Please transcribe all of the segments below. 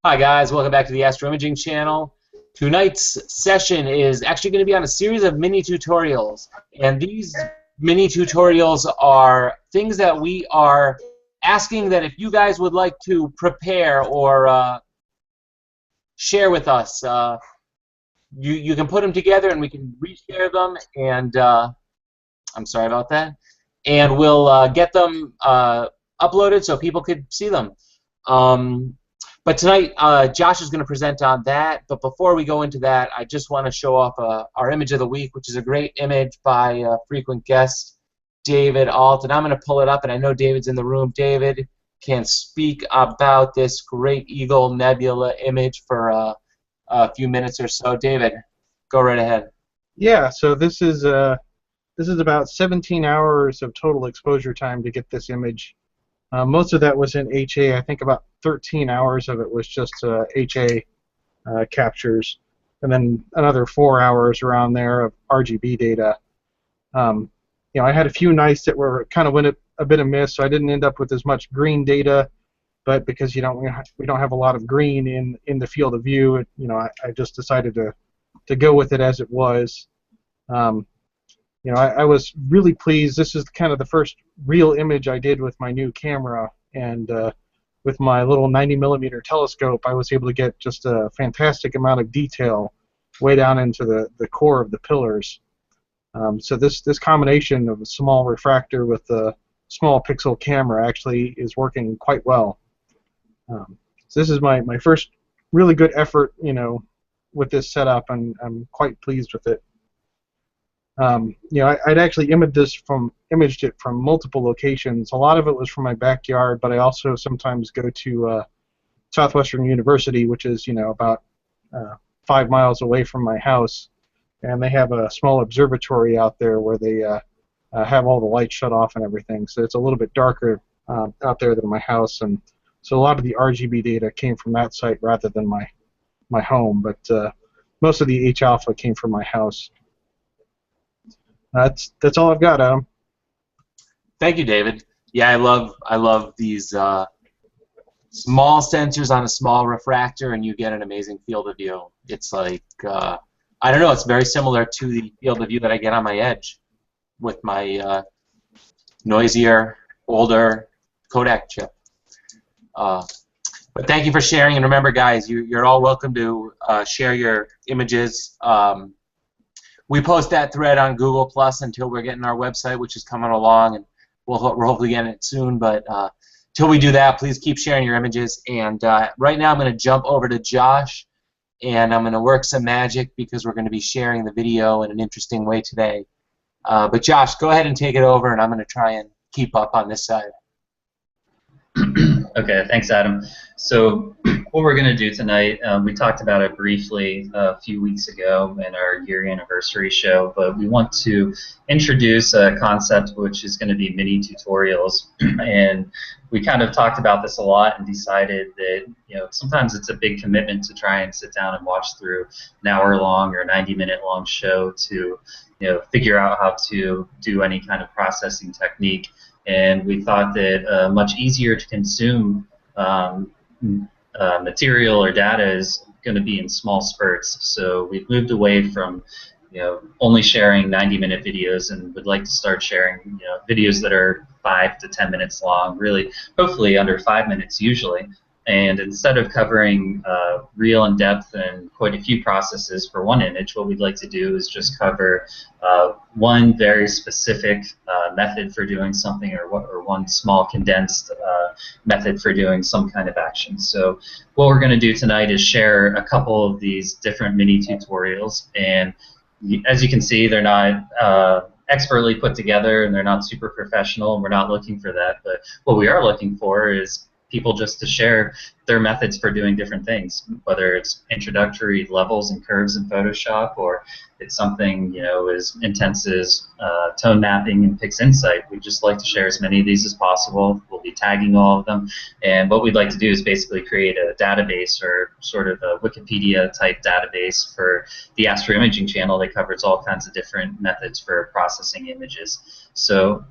Hi guys, welcome back to the Astro Imaging channel. Tonight's session is actually going to be on a series of mini tutorials, and these mini tutorials are things that we are asking that if you guys would like to prepare or share with us, you can put them together and we can reshare them, and I'm sorry about that, and we'll get them uploaded so people could see them. But tonight, Josh is going to present on that. But before we go into that, I just want to show off our image of the week, which is a great image by a frequent guest, David Alt. And I'm going to pull it up, and I know David's in the room. David can speak about this great Eagle Nebula image for a few minutes or so. David, go right ahead. Yeah, so this is about 17 hours of total exposure time to get this image. Most of that was in HA. I think about 13 hours of it was just HA captures, and then another 4 hours around there of RGB data. I had a few nights that were kind of went a bit amiss, so I didn't end up with as much green data. But because we don't have a lot of green in the field of view, I just decided to go with it as it was. I was really pleased. This is kind of the first real image I did with my new camera, and with my little 90mm telescope, I was able to get just a fantastic amount of detail way down into the core of the pillars. So this combination of a small refractor with a small pixel camera actually is working quite well. So this is my first really good effort, with this setup, and I'm quite pleased with it. I'd actually imaged it from multiple locations. A lot of it was from my backyard, but I also sometimes go to Southwestern University, which is about 5 miles away from my house, and they have a small observatory out there where they have all the lights shut off and everything. So it's a little bit darker out there than my house, and so a lot of the RGB data came from that site rather than my home. But most of the H alpha came from my house. That's all I've got, Adam. Thank you, David. Yeah, I love these small sensors on a small refractor, and you get an amazing field of view. It's like I don't know. It's very similar to the field of view that I get on my Edge with my noisier, older Kodak chip. But thank you for sharing, and remember, guys, you're all welcome to share your images. We post that thread on Google Plus until we're getting our website, which is coming along, and we're hopefully getting it soon. But till we do that, please keep sharing your images. And right now I'm going to jump over to Josh, and I'm going to work some magic because we're going to be sharing the video in an interesting way today. But Josh, go ahead and take it over, and I'm going to try and keep up on this side. Okay, thanks, Adam. So what we're going to do tonight, we talked about it briefly a few weeks ago in our year anniversary show, but we want to introduce a concept which is going to be mini tutorials. And we kind of talked about this a lot and decided that sometimes it's a big commitment to try and sit down and watch through an hour-long or 90-minute-long show to figure out how to do any kind of processing technique. And we thought that much easier to consume material or data is going to be in small spurts. So we've moved away from only sharing 90-minute videos, and would like to start sharing videos that are 5 to 10 minutes long, really hopefully under 5 minutes usually. And instead of covering real in-depth and quite a few processes for one image, what we'd like to do is just cover one very specific method for doing something, or one small condensed method for doing some kind of action. So what we're going to do tonight is share a couple of these different mini tutorials, and as you can see, they're not expertly put together, and they're not super professional, and we're not looking for that. But what we are looking for is people just to share their methods for doing different things, whether it's introductory levels and curves in Photoshop, or it's something as intense as tone mapping in PixInsight. We'd just like to share as many of these as possible. We'll be tagging all of them, and what we'd like to do is basically create a database, or sort of a Wikipedia type database for the Astro Imaging channel that covers all kinds of different methods for processing images. So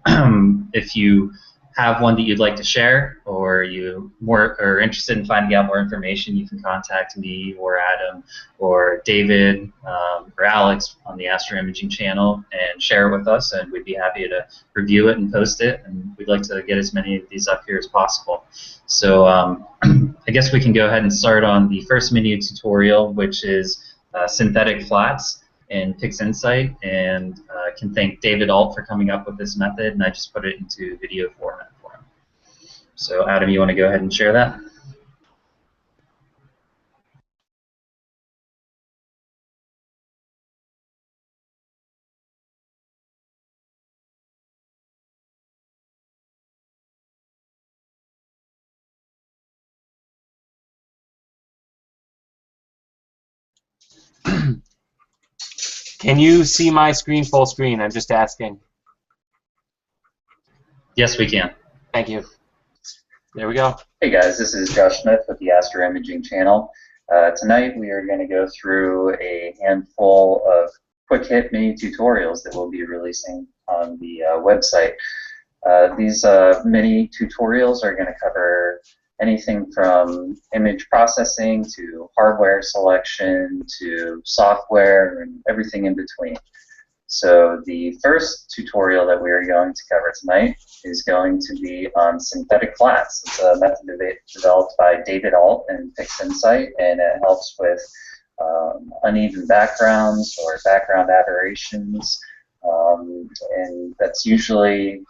if you have one that you'd like to share, or you are interested in finding out more information, you can contact me or Adam or David or Alex on the Astro Imaging channel and share it with us, and we'd be happy to review it and post it, and we'd like to get as many of these up here as possible. So I guess we can go ahead and start on the first mini tutorial, which is synthetic flats in PixInsight, and can thank David Alt for coming up with this method, and I just put it into video format for him. So Adam, you want to go ahead and share that? Can you see my screen full screen? I'm just asking. Yes, we can. Thank you. There we go. Hey guys, this is Josh Smith with the Astro Imaging channel. Tonight we are going to go through a handful of quick hit mini tutorials that we'll be releasing on the website. These mini tutorials are going to cover anything from image processing to hardware selection to software and everything in between. So the first tutorial that we are going to cover tonight is going to be on synthetic flats. It's a method developed by David Alt and PixInsight, and it helps with uneven backgrounds or background aberrations, and that's usually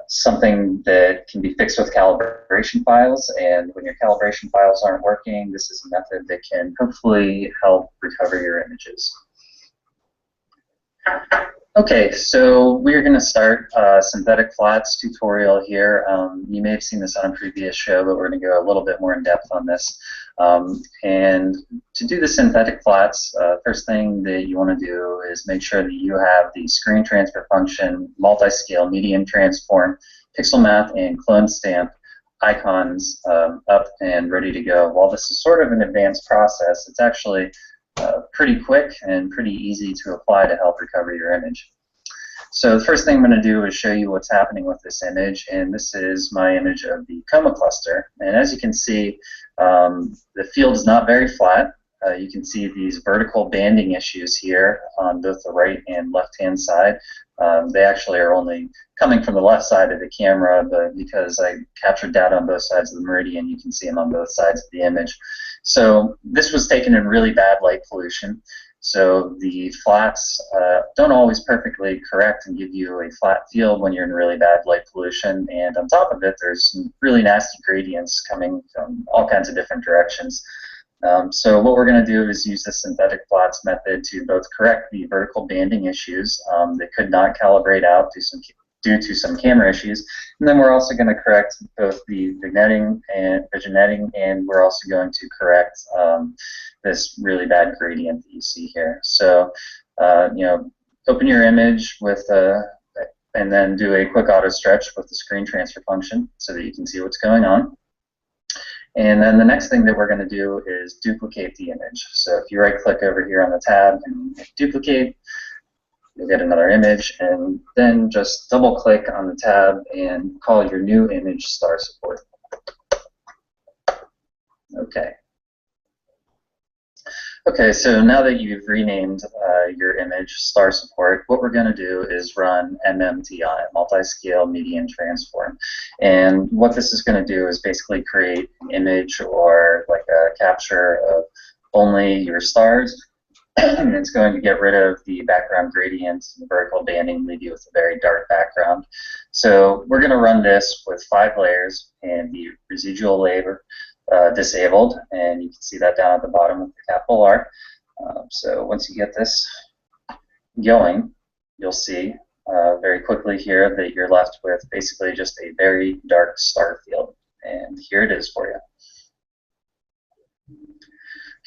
something that can be fixed with calibration files, and when your calibration files aren't working, this is a method that can hopefully help recover your images. Okay, so we're going to start a synthetic flats tutorial here. You may have seen this on a previous show, but we're going to go a little bit more in depth on this. And to do the synthetic flats, first thing that you want to do is make sure that you have the screen transfer function, multi-scale, median transform, pixel math, and clone stamp icons up and ready to go. While this is sort of an advanced process, it's actually pretty quick and pretty easy to apply to help recover your image. So the first thing I'm going to do is show you what's happening with this image, and this is my image of the coma cluster. And as you can see, the field is not very flat. You can see these vertical banding issues here on both the right and left-hand side. They actually are only coming from the left side of the camera, but because I captured data on both sides of the meridian, you can see them on both sides of the image. So this was taken in really bad light pollution. So the flats don't always perfectly correct and give you a flat field when you're in really bad light pollution. And on top of it, there's some really nasty gradients coming from all kinds of different directions. So what we're going to do is use the synthetic flats method to both correct the vertical banding issues that could not calibrate out due to some camera issues, and then we're also going to correct both the vignetting, and we're also going to correct this really bad gradient that you see here. So open your image with and then do a quick auto stretch with the screen transfer function so that you can see what's going on. And then the next thing that we're going to do is duplicate the image. So if you right-click over here on the tab and hit duplicate, you'll get another image, and then just double-click on the tab and call your new image star support. Okay. Okay, so now that you've renamed your image star support, what we're going to do is run MMTI, multi-scale median transform. And what this is going to do is basically create an image or like a capture of only your stars. And it's going to get rid of the background gradients and the vertical banding, leave you with a very dark background. So we're going to run this with 5 layers and the residual layer disabled, and you can see that down at the bottom with the capital R. So once you get this going, you'll see very quickly here that you're left with basically just a very dark star field. And here it is for you.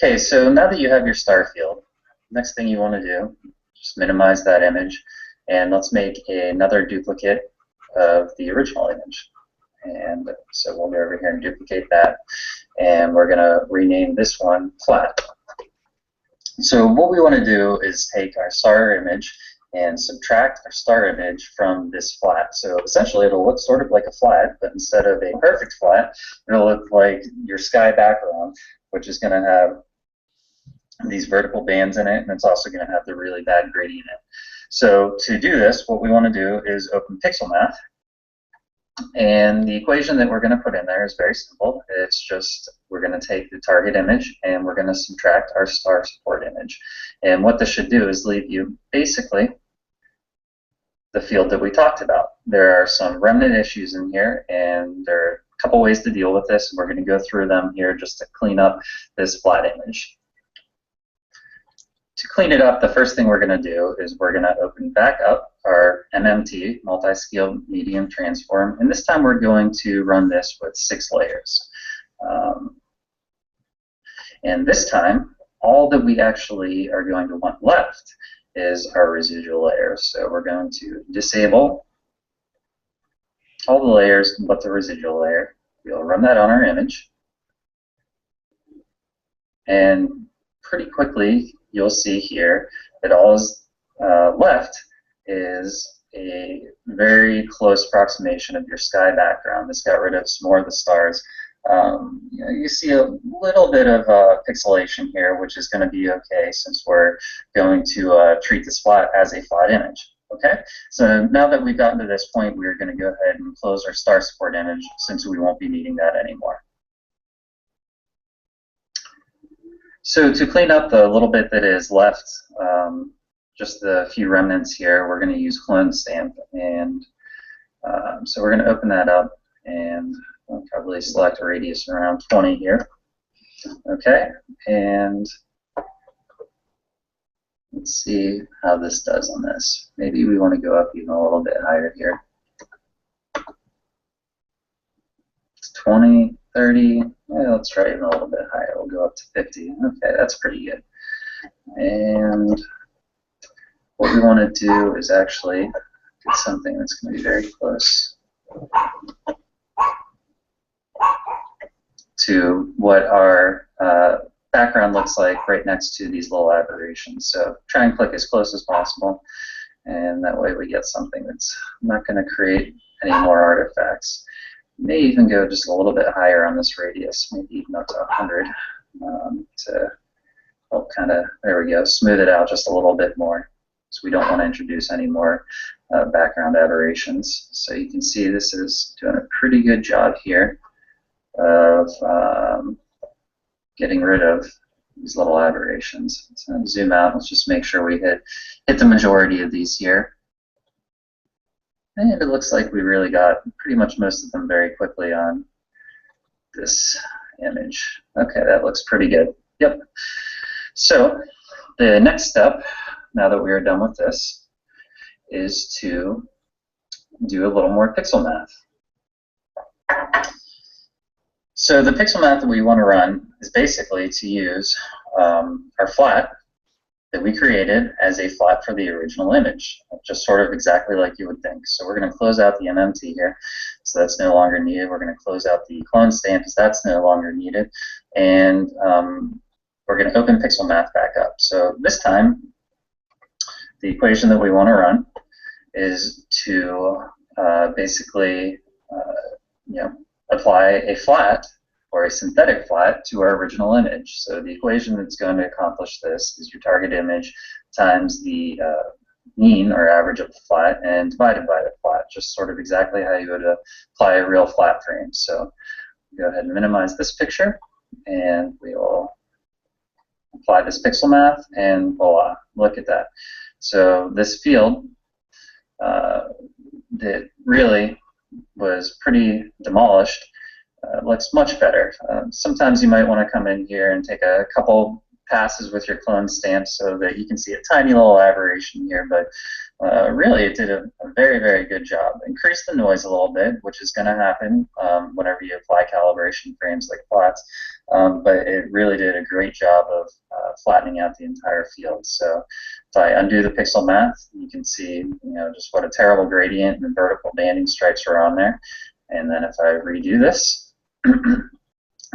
Okay, so now that you have your star field, next thing you want to do, just minimize that image, and let's make another duplicate of the original image. And so we'll go over here and duplicate that, and we're going to rename this one flat. So what we want to do is take our star image and subtract our star image from this flat. So essentially it'll look sort of like a flat, but instead of a perfect flat, it'll look like your sky background, which is going to have these vertical bands in it, and it's also going to have the really bad gradient in it. So to do this, what we want to do is open Pixel Math, and the equation that we're going to put in there is very simple. It's just we're going to take the target image and we're going to subtract our star support image. And what this should do is leave you basically the field that we talked about. There are some remnant issues in here, and there are a couple ways to deal with this. We're going to go through them here just to clean up this flat image. To clean it up, the first thing we're going to do is we're going to open back up our MMT, multi-scale medium transform, and this time we're going to run this with 6 layers. And this time, all that we actually are going to want left is our residual layers. So we're going to disable all the layers but the residual layer. We'll run that on our image, and pretty quickly you'll see here that all is left is a very close approximation of your sky background. This got rid of some more of the stars. You see a little bit of pixelation here, which is going to be okay since we're going to treat this flat as a flat image. Okay, so now that we've gotten to this point, we're going to go ahead and close our star support image since we won't be needing that anymore. So to clean up the little bit that is left, just the few remnants here, we're going to use clone stamp, and so we're going to open that up, and I'll probably select a radius around 20 here. Okay, and let's see how this does on this. Maybe we want to go up even a little bit higher here. 20, 30, let's try even a little bit higher. We'll go up to 50. Okay, that's pretty good. And what we want to do is actually get something that's going to be very close to what our background looks like right next to these little aberrations. So try and click as close as possible, and that way we get something that's not going to create any more artifacts. May even go just a little bit higher on this radius, maybe even up to 100 to help kind of, there we go, smooth it out just a little bit more, so we don't want to introduce any more background aberrations. So you can see this is doing a pretty good job here of getting rid of these little aberrations. So zoom out, let's just make sure we hit the majority of these here. And it looks like we really got pretty much most of them very quickly on this image. Okay, that looks pretty good. Yep. So the next step, now that we are done with this, is to do a little more pixel math. So the pixel math that we want to run is basically to use our flat that we created as a flat for the original image, just sort of exactly like you would think. So we're going to close out the MMT here, so that's no longer needed. We're going to close out the clone stamp, because that's no longer needed, and we're going to open Pixel Math back up. So this time, the equation that we want to run is to basically apply a flat or a synthetic flat to our original image. So the equation that's going to accomplish this is your target image times the mean or average of the flat and divided by the flat, just sort of exactly how you would apply a real flat frame. So go ahead and minimize this picture, and we will apply this pixel math, and voila, look at that. So this field that really was pretty demolished looks much better. Sometimes you might want to come in here and take a couple passes with your clone stamp so that you can see a tiny little aberration here, but really it did a very, very good job. Increase the noise a little bit, which is going to happen whenever you apply calibration frames like flats, but it really did a great job of flattening out the entire field. So if I undo the pixel math, you can see just what a terrible gradient and vertical banding stripes are on there. And then if I redo this,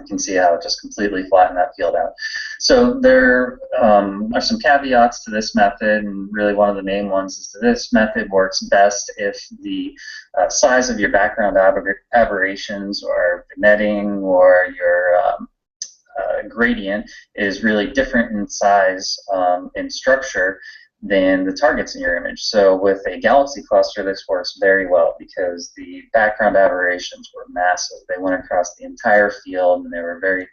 You can see how it just completely flattened that field out. So there are some caveats to this method, and really one of the main ones is that this method works best if the size of your background aberrations or vignetting or your gradient is really different in size and structure than the targets in your image. So with a galaxy cluster, this works very well because the background aberrations were massive. They went across the entire field, and they were very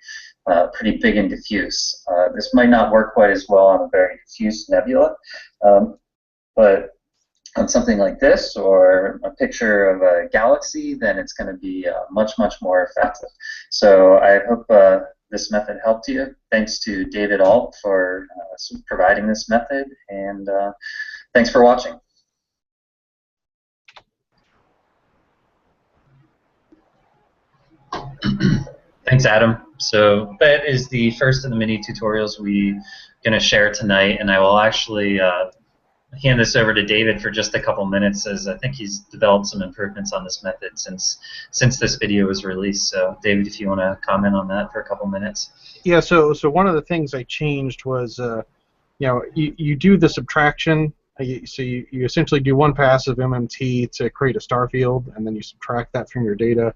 pretty big and diffuse. This might not work quite as well on a very diffuse nebula, but on something like this or a picture of a galaxy, then it's going to be much, much more effective. So I hope this method helped you. Thanks to David Alt for providing this method, and thanks for watching. Thanks, Adam. So that is the first of the mini tutorials we're going to share tonight, and I will actually hand this over to David for just a couple minutes, as I think he's developed some improvements on this method since this video was released. So David, if you want to comment on that for a couple minutes. Yeah, so one of the things I changed was, you do the subtraction. So you essentially do one pass of MMT to create a star field, and then you subtract that from your data.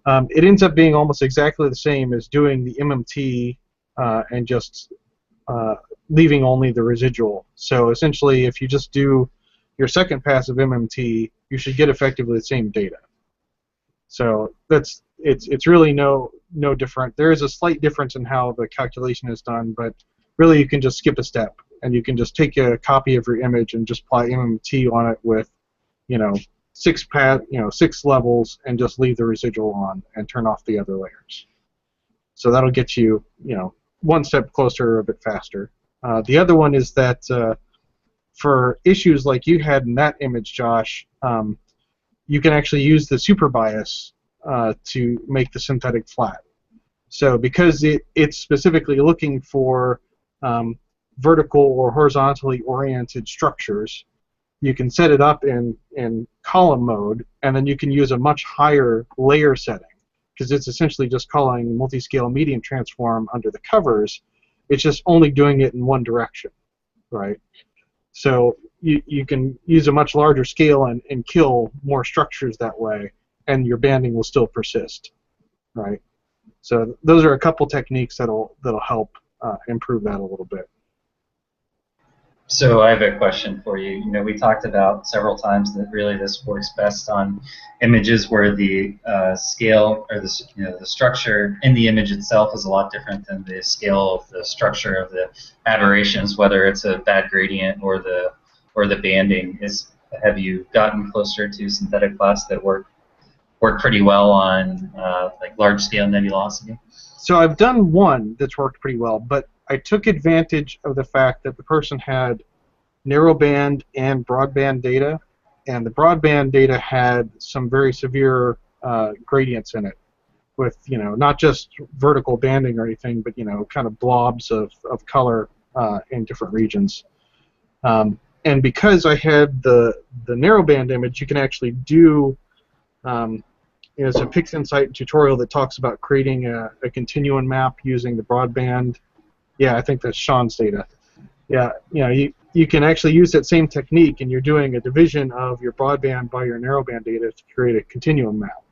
It ends up being almost exactly the same as doing the MMT and just leaving only the residual. So essentially, if you just do your second pass of MMT, you should get effectively the same data. So it's really no different. There is a slight difference in how the calculation is done, but really you can just skip a step, and you can just take a copy of your image and just apply MMT on it with, 6 levels, and just leave the residual on and turn off the other layers. So that'll get you, one step closer, a bit faster. The other one is that for issues like you had in that image, Josh, you can actually use the super bias to make the synthetic flat. So because it's specifically looking for vertical or horizontally oriented structures, you can set it up in column mode, and then you can use a much higher layer setting, because it's essentially just calling multi-scale median transform under the covers. It's just only doing it in one direction, right? So you can use a much larger scale and kill more structures that way, and your banding will still persist, right? So those are a couple techniques that'll help improve that a little bit. So I have a question for you. We talked about several times that really this works best on images where the scale or the structure in the image itself is a lot different than the scale of the structure of the aberrations, whether it's a bad gradient or the banding. Have you gotten closer to synthetic flats that work pretty well on like large scale nebulosity? So I've done one that's worked pretty well, but I took advantage of the fact that the person had narrowband and broadband data, and the broadband data had some very severe gradients in it, with not just vertical banding or anything, but kind of blobs of color in different regions. And because I had the narrowband image, you can actually do there's a PixInsight tutorial that talks about creating a continuum map using the broadband. Yeah, I think that's Sean's data. Yeah, you can actually use that same technique, and you're doing a division of your broadband by your narrowband data to create a continuum map.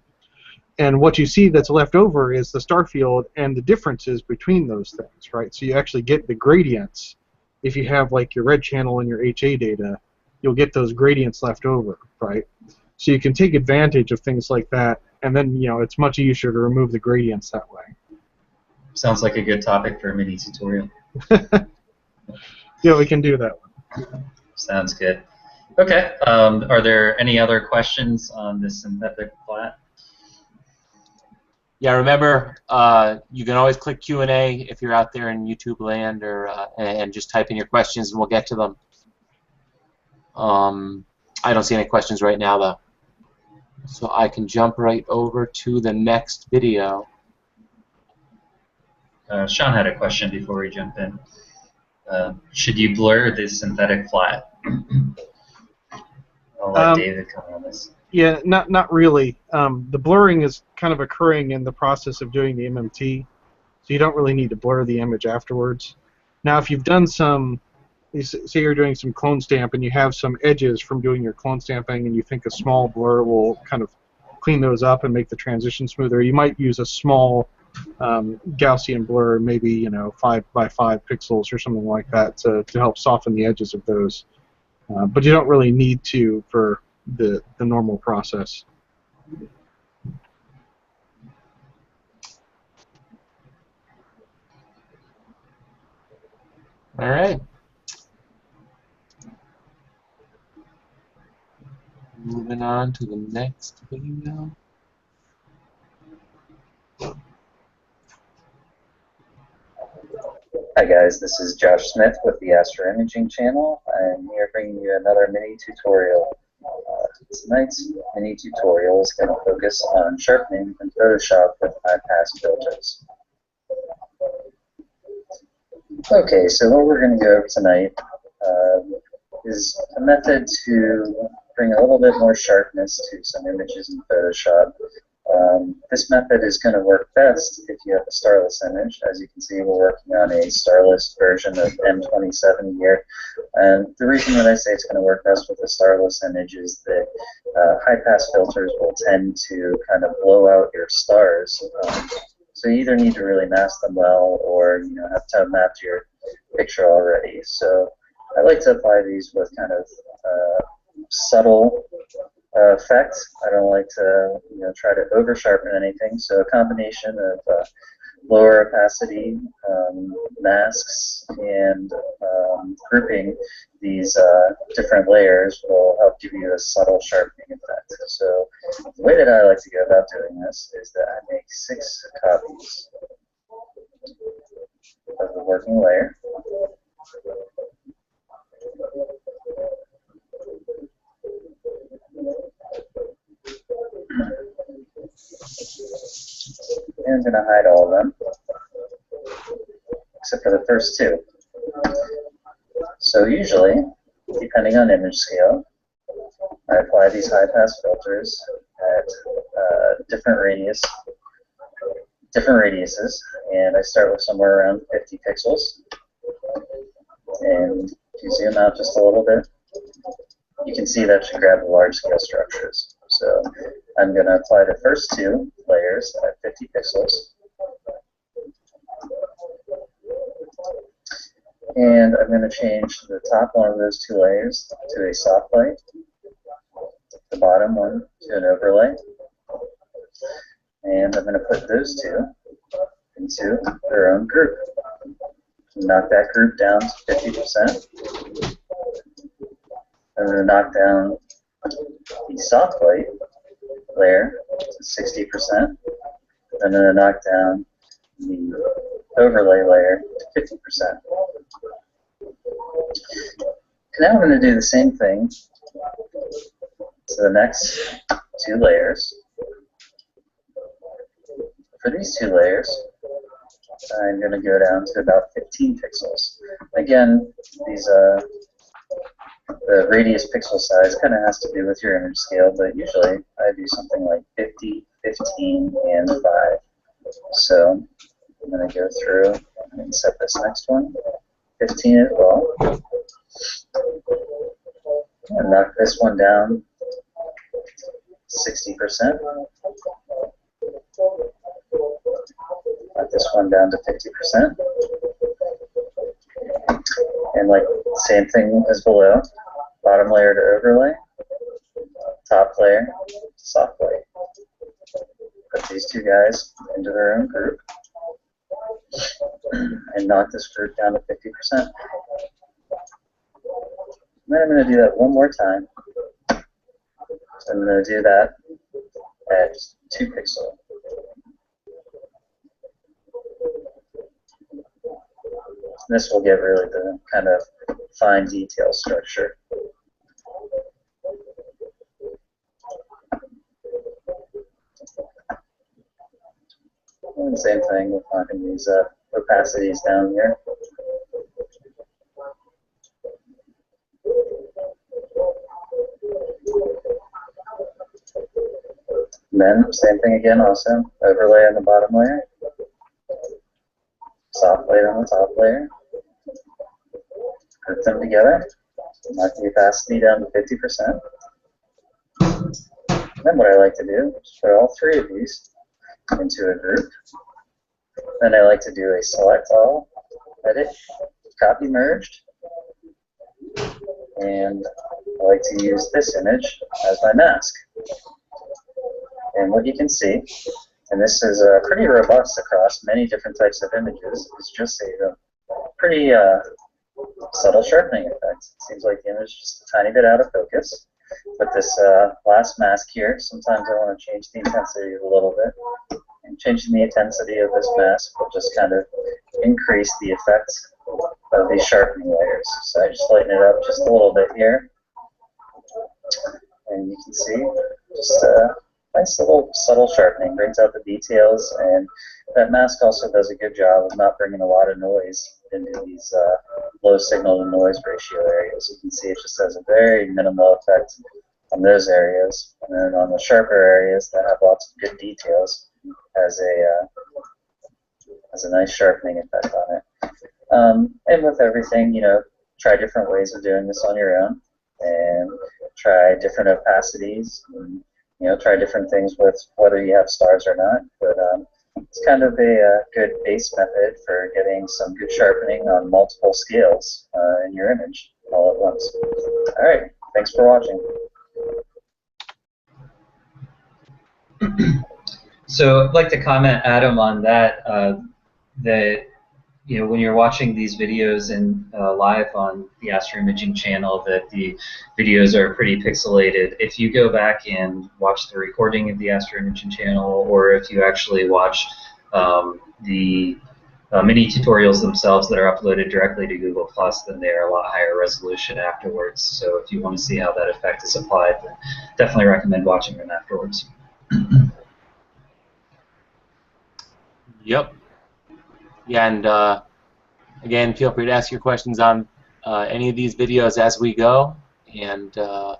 And what you see that's left over is the star field and the differences between those things, right? So you actually get the gradients. If you have like your red channel in your HA data, you'll get those gradients left over, right? So you can take advantage of things like that, and then it's much easier to remove the gradients that way. Sounds like a good topic for a mini tutorial. Yeah, we can do that one. Sounds good. Okay. Are there any other questions on this synthetic flat? Yeah, remember, you can always click Q&A if you're out there in YouTube land, and just type in your questions and we'll get to them. I don't see any questions right now, though. So I can jump right over to the next video. Sean had a question before we jump in. Should you blur this synthetic flat? I'll let David comment on this. Yeah, not really. The blurring is kind of occurring in the process of doing the MMT, so you don't really need to blur the image afterwards. Now, if you've done some, say you're doing some clone stamp and you have some edges from doing your clone stamping, and you think a small blur will kind of clean those up and make the transition smoother, you might use a small Gaussian blur, maybe 5 by 5 pixels or something like that, to help soften the edges of those. But you don't really need to for the normal process. All right. Moving on to the next video. Hi guys, this is Josh Smith with the Astro Imaging channel, and we are bringing you another mini tutorial. Tonight's mini tutorial is going to focus on sharpening in Photoshop with high-pass filters. Okay, so what we're going to go over tonight is a method to bring a little bit more sharpness to some images in Photoshop. This method is going to work best if you have a starless image. As you can see, we're working on a starless version of M27 here. And the reason that I say it's going to work best with a starless image is that high-pass filters will tend to kind of blow out your stars. So you either need to really mask them well, or have tone mapped your picture already. So I like to apply these with kind of subtle effects. I don't like to try to over sharpen anything. So a combination of lower opacity masks and grouping these different layers will help give you a subtle sharpening effect. So the way that I like to go about doing this is that I make 6 copies of the working layer. And I'm going to hide all of them, except for the first 2. So usually, depending on image scale, I apply these high-pass filters at different radiuses, and I start with somewhere around 50 pixels. And if you zoom out just a little bit, you can see that should grab the large-scale structures. So I'm going to apply the first 2 layers at 50 pixels. And I'm going to change the top one of those 2 layers to a soft light, the bottom one to an overlay, and I'm going to put those 2 into their own group. Knock that group down to 50%. I'm going to knock down the soft light layer to 60%. I'm going to knock down the overlay layer to 50%. Now I'm going to do the same thing to the next 2 layers. For these 2 layers, I'm going to go down to about 15 pixels. Again, these the radius pixel size kind of has to do with your image scale, but usually I do something like 50, 15, and 5. So I'm going to go through and set this next one, 15 as well. And knock this one down 60%. Knock this one down to 50%. And like same thing as below, bottom layer to overlay, top layer to soft light. Put these 2 guys into their own group and knock this group down to 50%. And then I'm going to do that one more time. So I'm going to do that at 2 pixels. This will give really the kind of fine detail structure. And same thing with knocking these opacities down here. then same thing again also, overlay on the bottom layer, soft light on the top layer, put them together, knock the opacity down to 50%. Then what I like to do is put all three of these into a group. Then I like to do a select all, edit, copy merged, and I like to use this image as my mask. And what you can see, and this is pretty robust across many different types of images, is just a pretty subtle sharpening effect. It seems like the image is just a tiny bit out of focus. But this last mask here, sometimes I want to change the intensity a little bit. And changing the intensity of this mask will just kind of increase the effect of these sharpening layers. So I just lighten it up just a little bit here. And you can see just a nice little subtle sharpening, brings out the details, and that mask also does a good job of not bringing a lot of noise into these low signal to noise ratio areas. You can see it just has a very minimal effect on those areas, and then on the sharper areas that have lots of good details, has a nice sharpening effect on it. And with everything, you know, try different ways of doing this on your own, and try different opacities, and, you know, try different things with whether you have stars or not. But it's kind of a good base method for getting some good sharpening on multiple scales in your image all at once. All right, thanks for watching. So I'd like to comment, Adam, on that. That, you know, when you're watching these videos and live on the Astro Imaging channel, that the videos are pretty pixelated. If you go back and watch the recording of the Astro Imaging channel, or if you actually watch the mini tutorials themselves that are uploaded directly to Google+, then they are a lot higher resolution afterwards. So if you want to see how that effect is applied, then definitely recommend watching them afterwards. Yep. Yeah, and again, feel free to ask your questions on any of these videos as we go. And I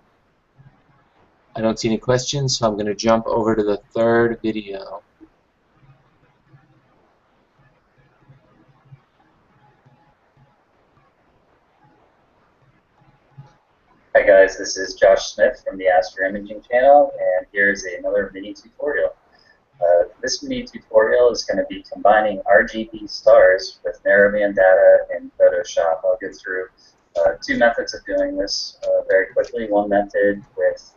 don't see any questions, so I'm going to jump over to the third video. Hi guys, this is Josh Smith from the Astro Imaging channel, and here's another mini tutorial. This mini tutorial is going to be combining RGB stars with narrowband data in Photoshop. I'll go through two methods of doing this very quickly. One method with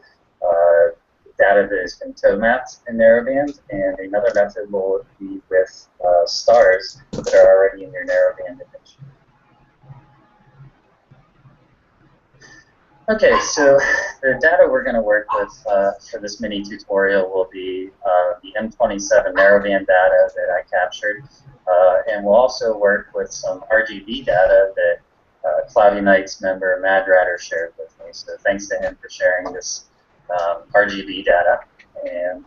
data that has been toe mapped in narrowband, and another method will be with stars that are already in your narrowband image. Okay, so the data we're going to work with for this mini tutorial will be the M27 narrowband data that I captured, and we'll also work with some RGB data that Cloudy Nights member Mad Ratter shared with me. So thanks to him for sharing this RGB data. And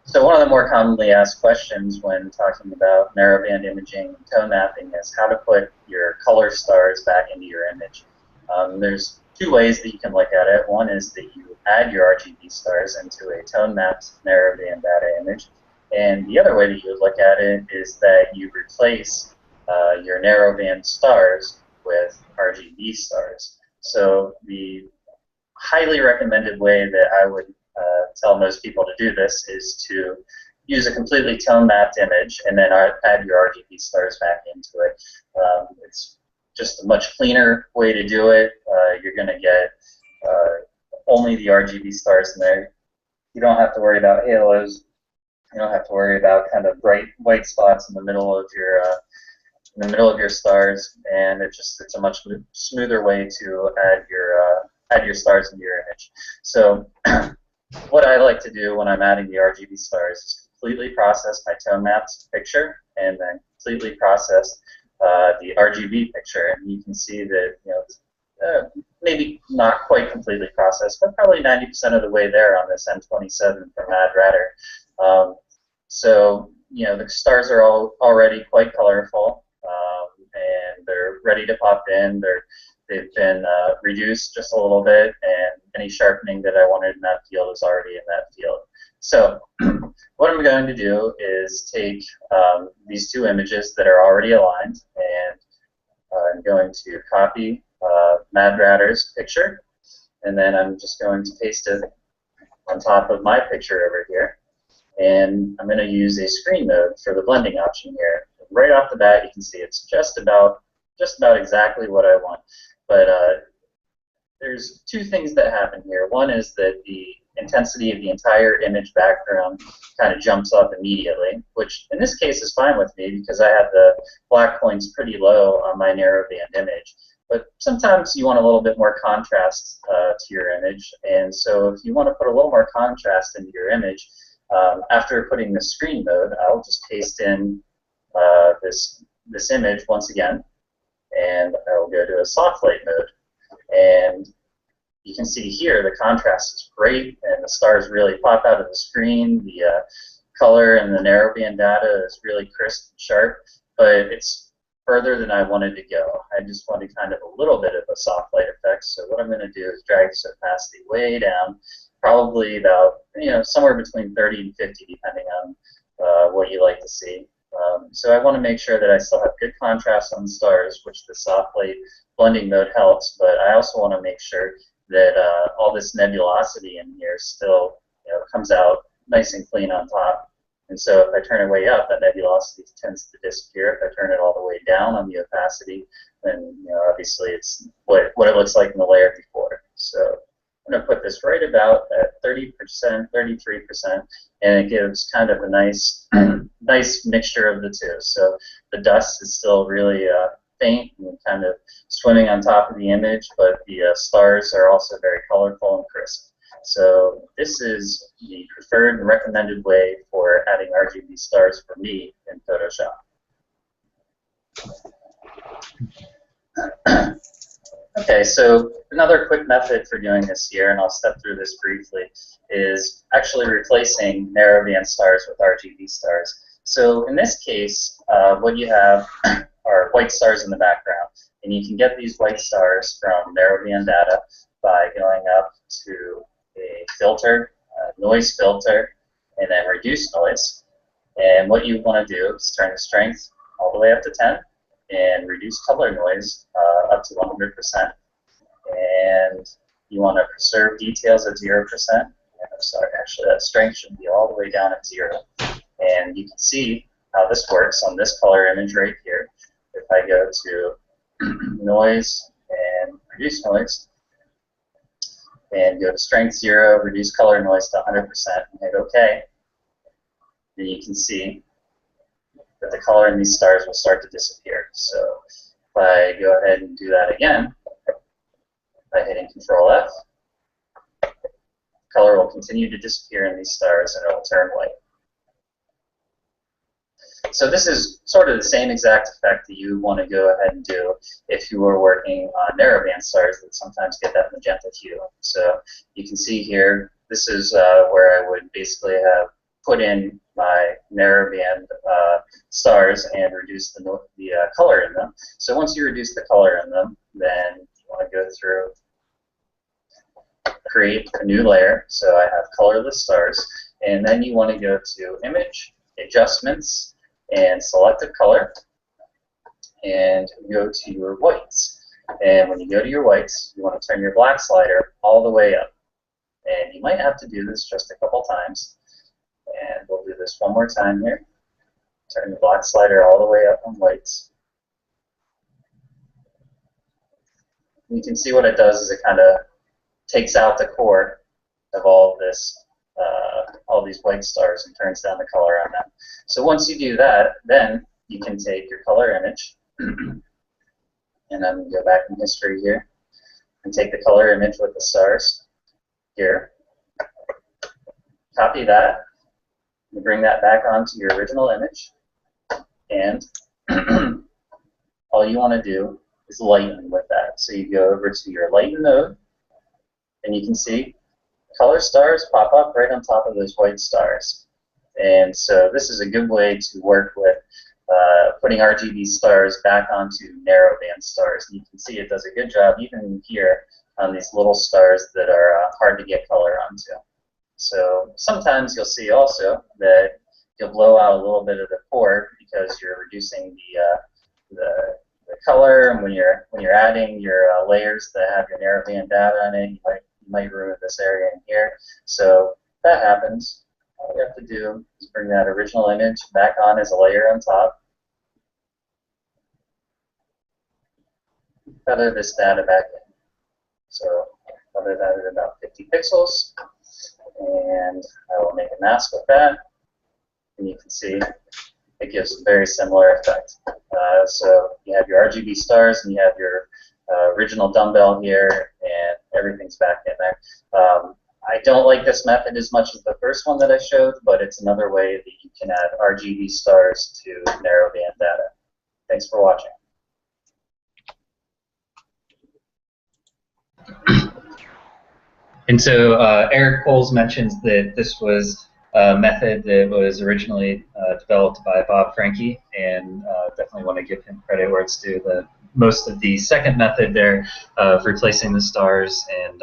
so one of the more commonly asked questions when talking about narrowband imaging and tone mapping is how to put your color stars back into your image. There's two ways that you can look at it. One is that you add your RGB stars into a tone-mapped narrowband data image, and the other way that you would look at it is that you replace your narrowband stars with RGB stars. So the highly recommended way that I would tell most people to do this is to use a completely tone-mapped image and then add your RGB stars back into it. It's just a much cleaner way to do it. You're going to get only the RGB stars in there. You don't have to worry about halos. You don't have to worry about kind of bright white spots in the middle of your stars, and it's a much smoother way to add your stars into your image. So what I like to do when I'm adding the RGB stars is completely process my tone mapped picture and then completely process the RGB picture, and you can see that, you know, maybe not quite completely processed, but probably 90% of the way there on this M27 from Mad Ratter. So, you know, the stars are already quite colorful, and they're ready to pop in. They've been reduced just a little bit, and any sharpening that I wanted in that field is already in that field. So what I'm going to do is take these two images that are already aligned, and I'm going to copy Mad Ratter's picture, and then I'm just going to paste it on top of my picture over here. And I'm going to use a screen mode for the blending option here. Right off the bat, you can see it's just about exactly what I want. But there's two things that happen here. One is that the intensity of the entire image background kind of jumps up immediately, which in this case is fine with me because I have the black points pretty low on my narrowband image. But sometimes you want a little bit more contrast to your image, and so if you want to put a little more contrast into your image, after putting the screen mode, I'll just paste in this image once again, and I'll go to a soft light mode. And you can see here the contrast is great, and the stars really pop out of the screen. The color and the narrowband data is really crisp and sharp, but it's further than I wanted to go. I just wanted kind of a little bit of a soft light effect. So what I'm going to do is drag this opacity way down, probably about somewhere between 30 and 50, depending on what you like to see. So I want to make sure that I still have good contrast on the stars, which the soft light blending mode helps, but I also want to make sure that all this nebulosity in here still comes out nice and clean on top. And so if I turn it way up, that nebulosity tends to disappear. If I turn it all the way down on the opacity, then obviously it's what it looks like in the layer before. So I'm going to put this right about at 30%, 33%, and it gives kind of a nice, nice mixture of the two. So the dust is still really faint and kind of swimming on top of the image, but the stars are also very colorful and crisp. So this is the preferred and recommended way for adding RGB stars for me in Photoshop. Okay, so another quick method for doing this here, and I'll step through this briefly, is actually replacing narrowband stars with RGB stars. So in this case, what you have are white stars in the background, and you can get these white stars from narrowband data by going up to a filter, noise filter, and then reduce noise. And what you want to do is turn the strength all the way up to 10 and reduce color noise up to 100%. And you want to preserve details at 0%. I'm sorry, actually that strength should be all the way down at 0. And you can see how this works on this color image right here. If I go to noise and reduce noise, and go to strength 0, reduce color noise to 100%, and hit OK, then you can see that the color in these stars will start to disappear. So if I go ahead and do that again, by hitting Control F, color will continue to disappear in these stars and it will turn white. So this is sort of the same exact effect that you want to go ahead and do if you were working on narrowband stars that sometimes get that magenta hue. So you can see here, this is where I would basically have put in my narrowband stars and reduce the color in them. So once you reduce the color in them, then you want to go through, create a new layer. So I have colorless stars, and then you want to go to Image, Adjustments, and select a color, and go to your whites. And when you go to your whites, you want to turn your black slider all the way up. And you might have to do this just a couple times. And we'll do this one more time here. Turn the black slider all the way up on whites. And you can see what it does is it kind of takes out the core of all this, all these white stars, and turns down the color on them. So once you do that, then you can take your color image, and I'm going to go back in history here, and take the color image with the stars here, copy that, and bring that back onto your original image, and all you want to do is lighten with that. So you go over to your lighten mode, and you can see color stars pop up right on top of those white stars. And so this is a good way to work with putting RGB stars back onto narrowband stars. And you can see it does a good job even here on these little stars that are hard to get color onto. So sometimes you'll see also that you'll blow out a little bit of the core because you're reducing the color, and when you're adding your layers that have your narrowband data on it, you might ruin this area in here. So that happens. All you have to do is bring that original image back on as a layer on top. Feather this data back in. So feather that at about 50 pixels, and I will make a mask with that. And you can see it gives a very similar effect. So you have your RGB stars, and you have your original dumbbell here, and everything's back in there. I don't like this method as much as the first one that I showed, but it's another way that you can add RGB stars to narrowband data. Thanks for watching. And so Eric Coles mentions that this was a method that was originally developed by Bob Franke, and definitely want to give him credit where it's due. Most of the second method there of replacing the stars and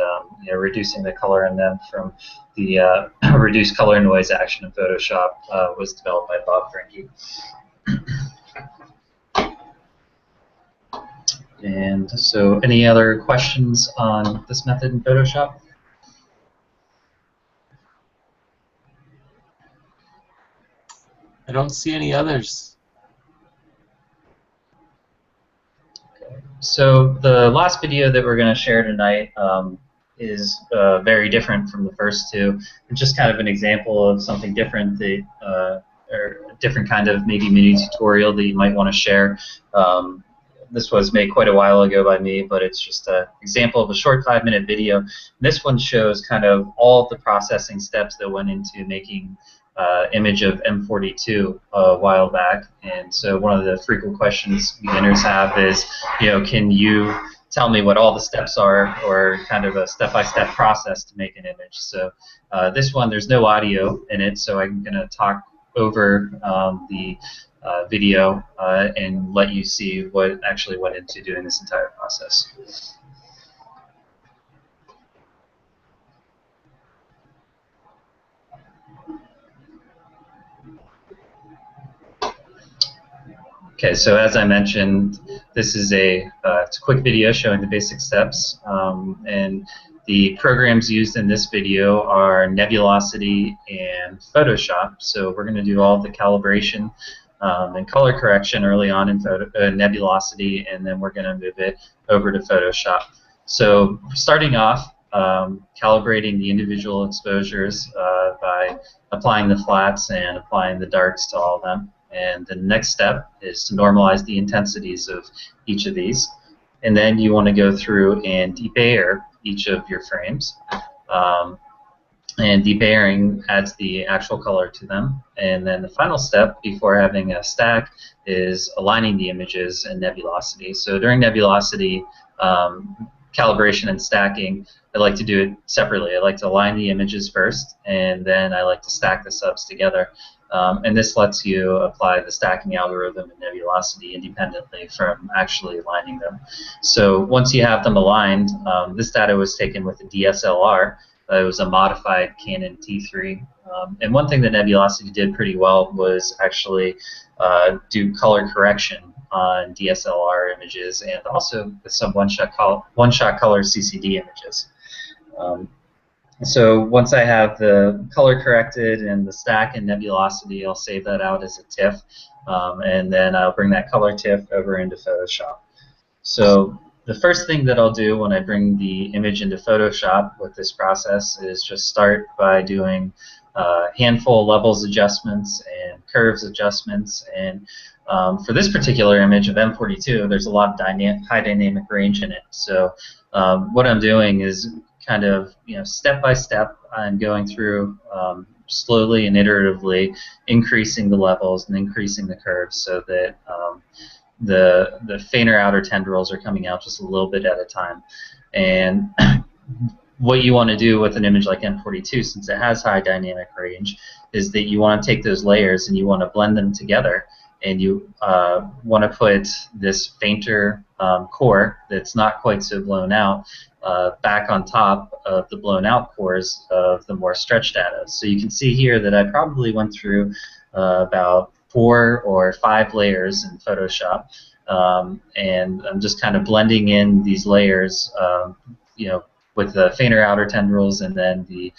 reducing the color in them from the reduced color noise action in Photoshop was developed by Bob Franke. And so any other questions on this method in Photoshop? I don't see any others. So the last video that we're going to share tonight is very different from the first two. It's just kind of an example of something different that, or a different kind of maybe mini tutorial that you might want to share. This was made quite a while ago by me, but it's just an example of a short 5-minute video. This one shows kind of all of the processing steps that went into making image of M42 a while back. And so one of the frequent questions beginners have is, can you tell me what all the steps are, or kind of a step-by-step process to make an image? So this one, there's no audio in it, so I'm going to talk over the video and let you see what actually went into doing this entire process. Okay, so as I mentioned, this is it's a quick video showing the basic steps, and the programs used in this video are Nebulosity and Photoshop. So we're going to do all the calibration and color correction early on in Nebulosity, and then we're going to move it over to Photoshop. So starting off, calibrating the individual exposures by applying the flats and applying the darks to all of them. And the next step is to normalize the intensities of each of these. And then you want to go through and debayer each of your frames. And debayering adds the actual color to them. And then the final step before having a stack is aligning the images in Nebulosity. So during Nebulosity, calibration and stacking, I like to do it separately. I like to align the images first, and then I like to stack the subs together. And this lets you apply the stacking algorithm in Nebulosity independently from actually aligning them. So once you have them aligned, this data was taken with a DSLR. It was a modified Canon T3. And one thing that Nebulosity did pretty well was actually do color correction on DSLR images, and also with some one-shot color CCD images. So once I have the color corrected and the stack in Nebulosity, I'll save that out as a TIFF, and then I'll bring that color TIFF over into Photoshop. So the first thing that I'll do when I bring the image into Photoshop with this process is just start by doing handful levels adjustments and curves adjustments. And for this particular image of M42, there's a lot of high dynamic range in it. So what I'm doing is kind of, step by step, I'm going through slowly and iteratively increasing the levels and increasing the curves so that the fainter outer tendrils are coming out just a little bit at a time. And what you want to do with an image like M42, since it has high dynamic range, is that you want to take those layers and you want to blend them together, and you want to put this fainter core that's not quite so blown out, back on top of the blown out cores of the more stretched data. So you can see here that I probably went through about 4 or 5 layers in Photoshop, and I'm just kind of blending in these layers, you know, with the fainter outer tendrils and then the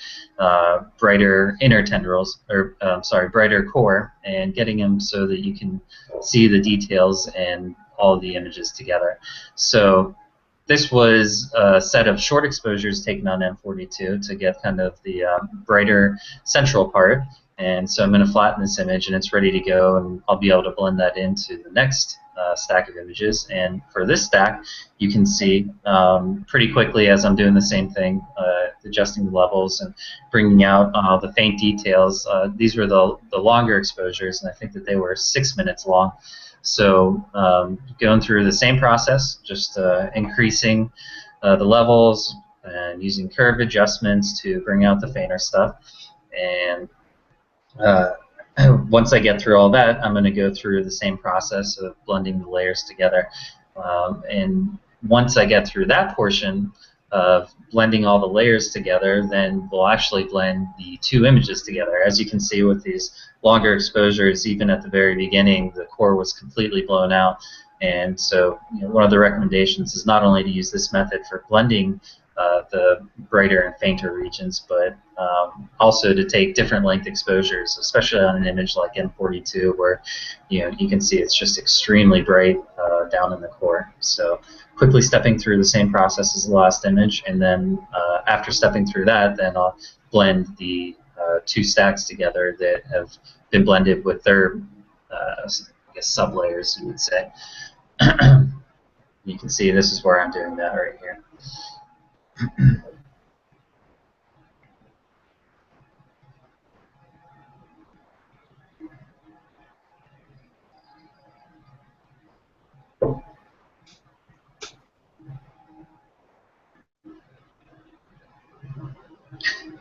brighter inner tendrils, or sorry, brighter core, and getting them so that you can see the details and all the images together. So this was a set of short exposures taken on M42 to get kind of the brighter central part. And so I'm going to flatten this image, and it's ready to go, and I'll be able to blend that into the next stack of images. And for this stack, you can see pretty quickly as I'm doing the same thing, adjusting the levels and bringing out the faint details. These were the longer exposures, and I think that they were 6 minutes long. So going through the same process, just increasing the levels and using curve adjustments to bring out the fainter stuff. And once I get through all that, I'm going to go through the same process of blending the layers together. And once I get through that portion of blending all the layers together, then we'll actually blend the 2 images together. As you can see with these longer exposures, even at the very beginning, the core was completely blown out. And so one of the recommendations is not only to use this method for blending the brighter and fainter regions, but also to take different length exposures, especially on an image like M42, where you can see it's just extremely bright down in the core. So quickly stepping through the same process as the last image, and then after stepping through that, then I'll blend the 2 stacks together that have been blended with their I guess sub-layers, you would say. You can see this is where I'm doing that right here.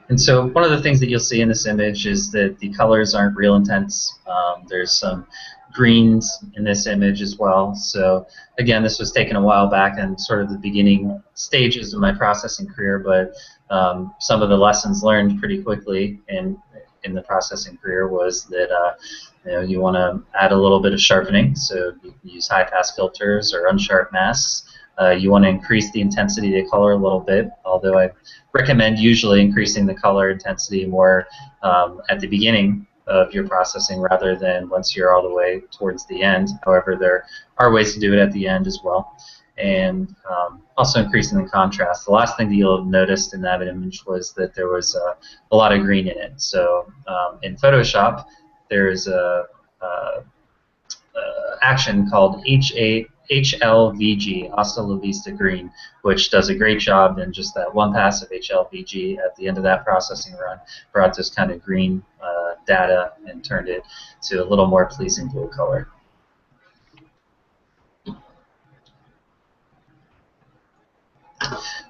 And so one of the things that you'll see in this image is that the colors aren't real intense. There's some greens in this image as well. So again, this was taken a while back in sort of the beginning stages of my processing career, but some of the lessons learned pretty quickly in the processing career was that you want to add a little bit of sharpening. So you can use high pass filters or unsharp masks. You want to increase the intensity of the color a little bit, although I recommend usually increasing the color intensity more at the beginning of your processing rather than once you're all the way towards the end. However, there are ways to do it at the end as well. And also increasing the contrast. The last thing that you'll have noticed in that image was that there was a lot of green in it. So in Photoshop, there's a action called HLVG, Hasta La Vista Green, which does a great job in just that one pass of HLVG at the end of that processing run, brought this kind of green data and turned it to a little more pleasing blue color.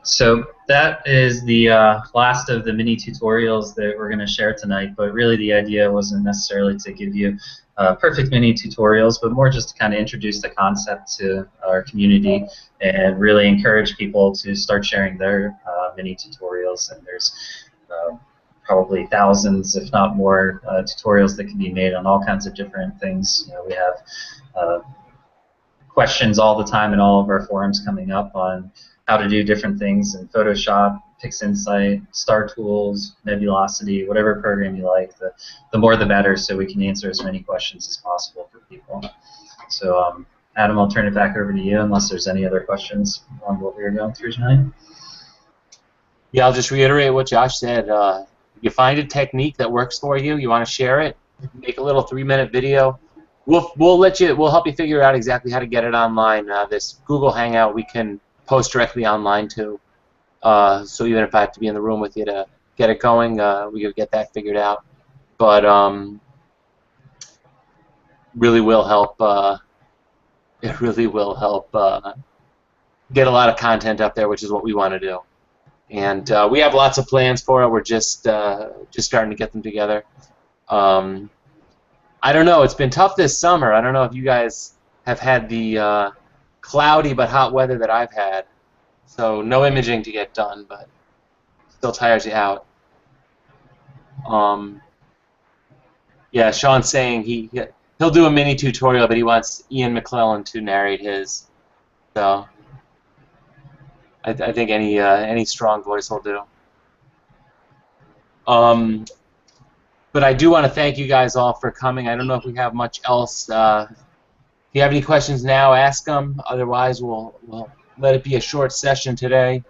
So that is the last of the mini tutorials that we're going to share tonight, but really the idea wasn't necessarily to give you perfect mini tutorials, but more just to kind of introduce the concept to our community and really encourage people to start sharing their mini tutorials. And there's probably thousands, if not more, tutorials that can be made on all kinds of different things. We have questions all the time in all of our forums coming up on how to do different things in Photoshop, PixInsight, Star Tools, Nebulosity, whatever program you like. The more the better, so we can answer as many questions as possible for people. So Adam, I'll turn it back over to you unless there's any other questions on what we were going through tonight. Yeah, I'll just reiterate what Josh said. You find a technique that works for you, you want to share it, make a little 3-minute video. We'll help you figure out exactly how to get it online. This Google Hangout we can post directly online too. So even if I have to be in the room with you to get it going, we can get that figured out. But really will help. It really will help get a lot of content up there, which is what we want to do. And we have lots of plans for it. We're just starting to get them together. I don't know. It's been tough this summer. I don't know if you guys have had the cloudy but hot weather that I've had. So no imaging to get done, but still tires you out. Yeah, Sean's saying he'll do a mini tutorial, but he wants Ian McClellan to narrate his. So I think any strong voice will do. But I do want to thank you guys all for coming. I don't know if we have much else. If you have any questions now, ask them. Otherwise, we'll let it be a short session today.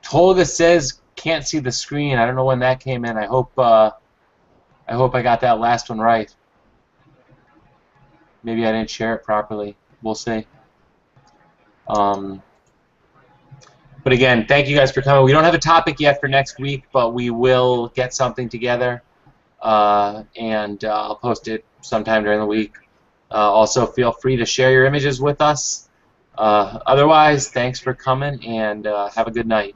Tolga says can't see the screen. I don't know when that came in. I hope I got that last one right. Maybe I didn't share it properly. We'll see. But again, thank you guys for coming. We don't have a topic yet for next week, but we will get something together, and I'll post it sometime during the week. Also, feel free to share your images with us. Otherwise, thanks for coming, and have a good night.